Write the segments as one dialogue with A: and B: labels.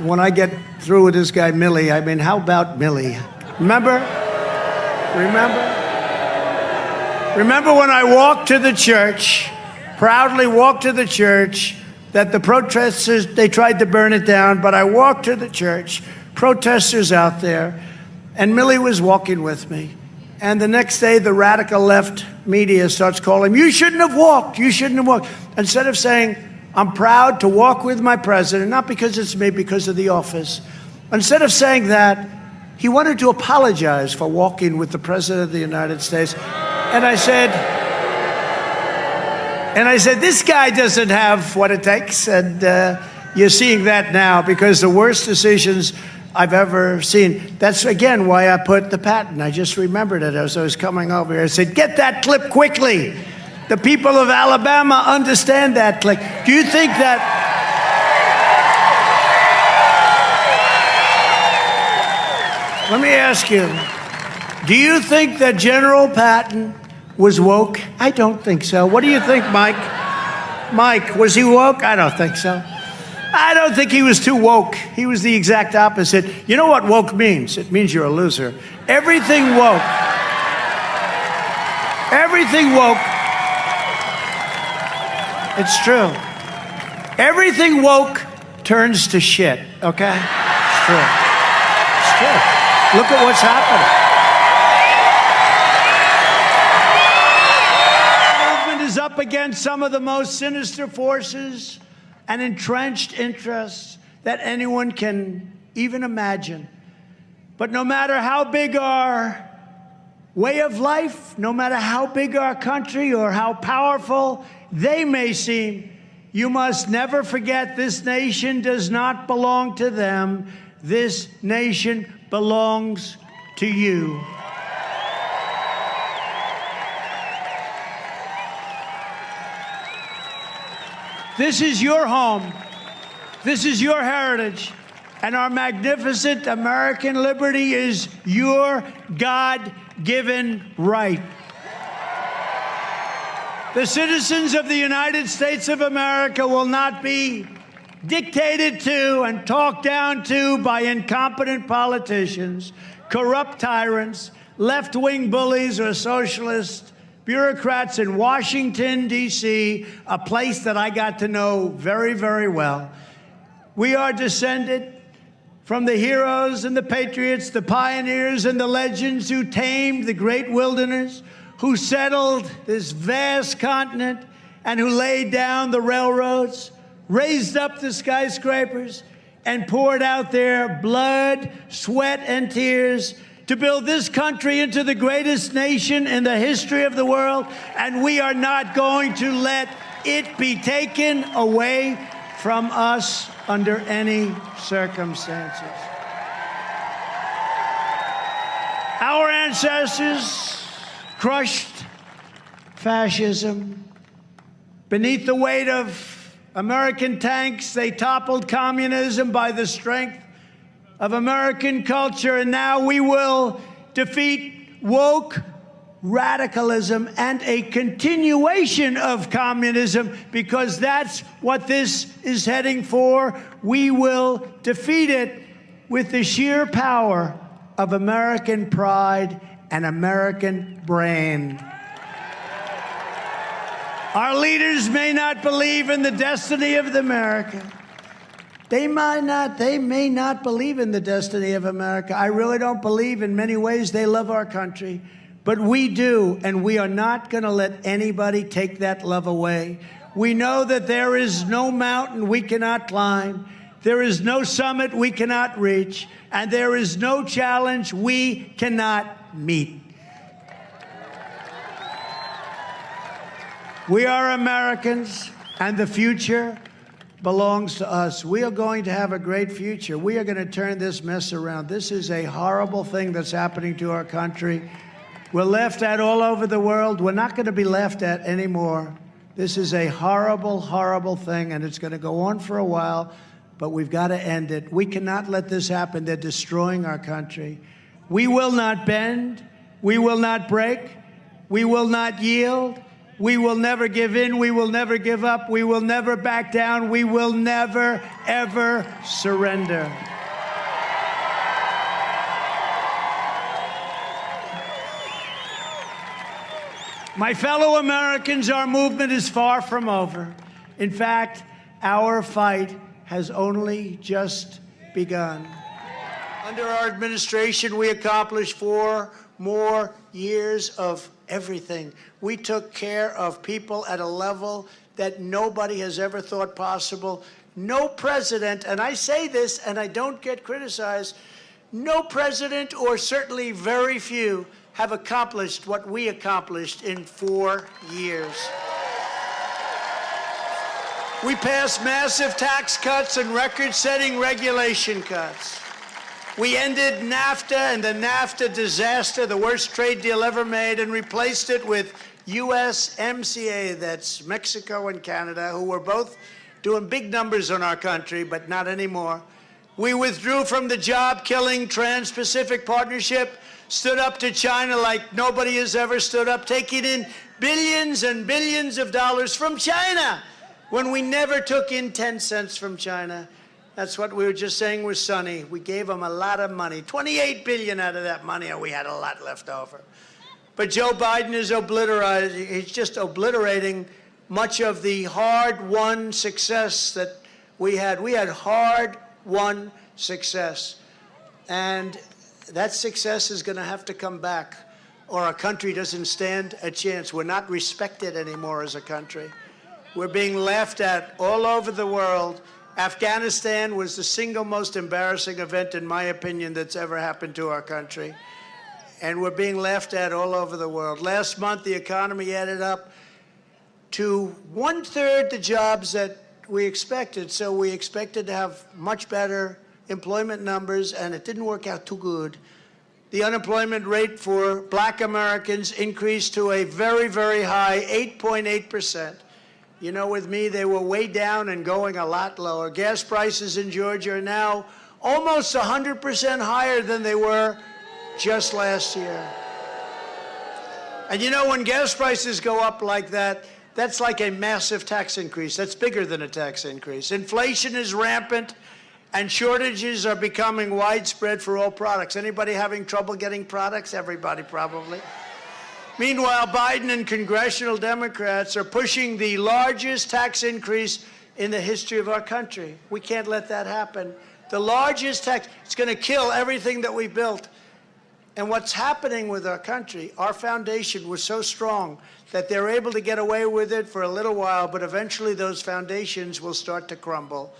A: when I get through with this guy, Millie, I mean, how about Millie? Remember? Remember when I walked to the church, proudly walked to the church, that the protesters, they tried to burn it down, but I walked to the church, protesters out there, and Millie was walking with me. And the next day, the radical left media starts calling, you shouldn't have walked, you shouldn't have walked. Instead of saying, I'm proud to walk with my president, not because it's me, because of the office. Instead of saying that, he wanted to apologize for walking with the president of the United States. And I said, this guy doesn't have what it takes. And you're seeing that now, because the worst decisions I've ever seen. That's, again, why I put the patent. I just remembered it as I was coming over here. I said, get that clip quickly. The people of Alabama understand that clip. Do you think that... Let me ask you, do you think that General Patton was woke? I don't think so. What do you think, Mike? Mike, was he woke? I don't think so. I don't think he was too woke. He was the exact opposite. You know what woke means? It means you're a loser. Everything woke. Everything woke. It's true. Everything woke turns to shit, okay? It's true. It's true. Look at what's happening. The movement is up against some of the most sinister forces and entrenched interests that anyone can even imagine. But no matter how big our way of life, no matter how big our country or how powerful they may seem, you must never forget this nation does not belong to them. This nation belongs to you. This is your home. This is your heritage. And our magnificent American liberty is your God-given right. The citizens of the United States of America will not be dictated to and talked down to by incompetent politicians, corrupt tyrants, left-wing bullies, or socialist bureaucrats in Washington, D.C., a place that I got to know very, very well. We are descended from the heroes and the patriots, the pioneers and the legends who tamed the great wilderness, who settled this vast continent, and who laid down the railroads, raised up the skyscrapers, and poured out their blood, sweat, and tears to build this country into the greatest nation in the history of the world, and we are not going to let it be taken away from us under any circumstances. Our ancestors crushed fascism. Beneath the weight of American tanks, they toppled communism by the strength of American culture, and now we will defeat woke radicalism and a continuation of communism, because that's what this is heading for. We will defeat it with the sheer power of American pride and American brain. Our leaders may not believe in the destiny of America. They may not believe in the destiny of America. I really don't believe in many ways they love our country. But we do, and we are not going to let anybody take that love away. We know that there is no mountain we cannot climb. There is no summit we cannot reach. And there is no challenge we cannot meet. We are Americans, and the future belongs to us. We are going to have a great future. We are going to turn this mess around. This is a horrible thing that's happening to our country. We're laughed at all over the world. We're not going to be laughed at anymore. This is a horrible, horrible thing, and it's going to go on for a while, but we've got to end it. We cannot let this happen. They're destroying our country. We will not bend. We will not break. We will not yield. We will never give in. We will never give up. We will never back down. We will never, ever surrender. My fellow Americans, our movement is far from over. In fact, our fight has only just begun. Under our administration, we accomplished 4 more years of everything. We took care of people at a level that nobody has ever thought possible. No president, and I say this and I don't get criticized, no president, or certainly very few, have accomplished what we accomplished in 4 years. We passed massive tax cuts and record-setting regulation cuts. We ended NAFTA and the NAFTA disaster, the worst trade deal ever made, and replaced it with USMCA, that's Mexico and Canada, who were both doing big numbers on our country, but not anymore. We withdrew from the job-killing Trans-Pacific Partnership, stood up to China like nobody has ever stood up, taking in billions and billions of dollars from China when we never took in 10 cents from China. That's what we were just saying was Sonny. We gave them a lot of money, 28 billion out of that money, and we had a lot left over. But Joe Biden is obliterating, he's just obliterating much of the hard-won success that we had. We had hard-won success. And that success is going to have to come back, or our country doesn't stand a chance. We're not respected anymore as a country. We're being laughed at all over the world. Afghanistan was the single most embarrassing event, in my opinion, that's ever happened to our country. And we're being laughed at all over the world. Last month, the economy added up to 1/3 the jobs that we expected. So we expected to have much better employment numbers, and it didn't work out too good. The unemployment rate for black Americans increased to a very, very high 8.8%. You know, with me, they were way down and going a lot lower. Gas prices in Georgia are now almost 100% higher than they were just last year. And you know, when gas prices go up like that, that's like a massive tax increase. That's bigger than a tax increase. Inflation is rampant, and shortages are becoming widespread for all products. Anybody having trouble getting products? Everybody probably. Meanwhile, Biden and congressional Democrats are pushing the largest tax increase in the history of our country. We can't let that happen. The largest tax, it's going to kill everything that we built. And what's happening with our country, our foundation was so strong that they're able to get away with it for a little while, but eventually those foundations will start to crumble.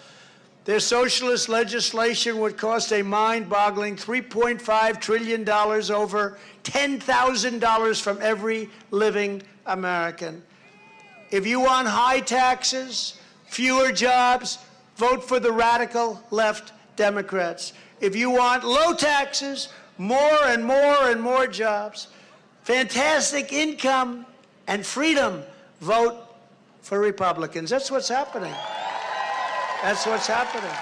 A: Their socialist legislation would cost a mind-boggling $3.5 trillion, over $10,000 from every living American. If you want high taxes, fewer jobs, vote for the radical left Democrats. If you want low taxes, more and more and more jobs, fantastic income and freedom, vote for Republicans. That's what's happening. That's what's happening.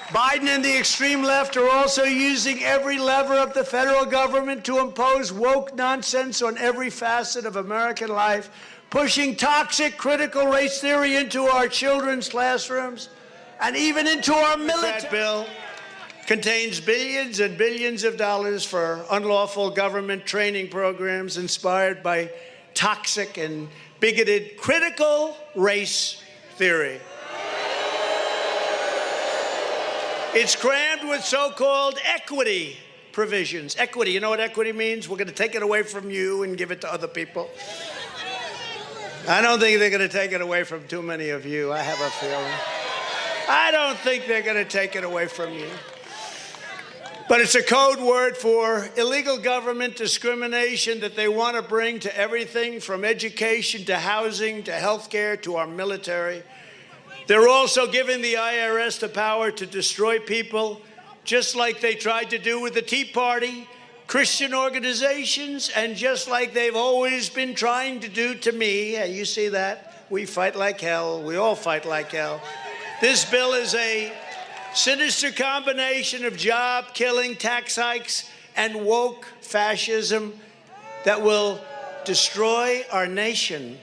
A: Biden and the extreme left are also using every lever of the federal government to impose woke nonsense on every facet of American life, pushing toxic critical race theory into our children's classrooms and even into our military. That bill contains billions and billions of dollars for unlawful government training programs inspired by toxic and bigoted critical race theory. It's crammed with so-called equity provisions. Equity, you know what equity means? We're going to take it away from you and give it to other people. I don't think they're going to take it away from too many of you. I have a feeling. I don't think they're going to take it away from you. But it's a code word for illegal government discrimination that they want to bring to everything from education to housing to health care to our military. They're also giving the IRS the power to destroy people, just like they tried to do with the Tea Party, Christian organizations, and just like they've always been trying to do to me. Yeah, you see that? We fight like hell. We all fight like hell. This bill is a sinister combination of job-killing tax hikes and woke fascism that will destroy our nation